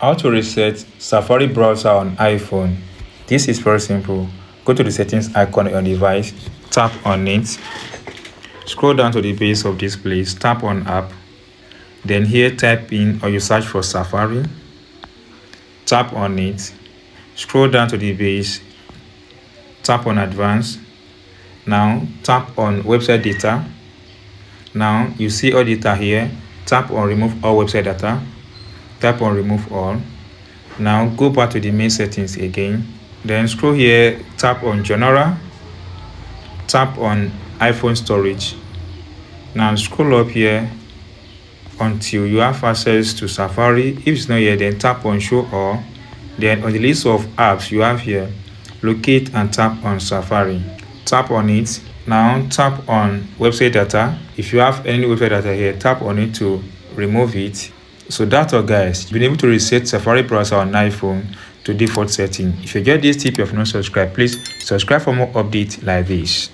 How to reset Safari browser on iPhone. This is very simple. Go to the settings icon on your device, tap on it, scroll down to the base of this place, tap on app, then here type in or you search for Safari, tap on it, scroll down to the base, tap on advanced, now tap on website data. Now you see all data here, tap on remove all website data, tap on remove all. Now go back to the main settings again, then scroll here, tap on general, tap on iPhone storage. Now scroll up here until you have access to Safari. If it's not here, then tap on show all. Then on the list of apps you have here, locate and tap on Safari. Tap on it. Now tap on website data. If you have any website data here, tap on it to remove it. So that's all, guys. You've been able to reset Safari browser on iPhone to default setting. If you get this tip, you have not subscribed, please subscribe for more updates like this.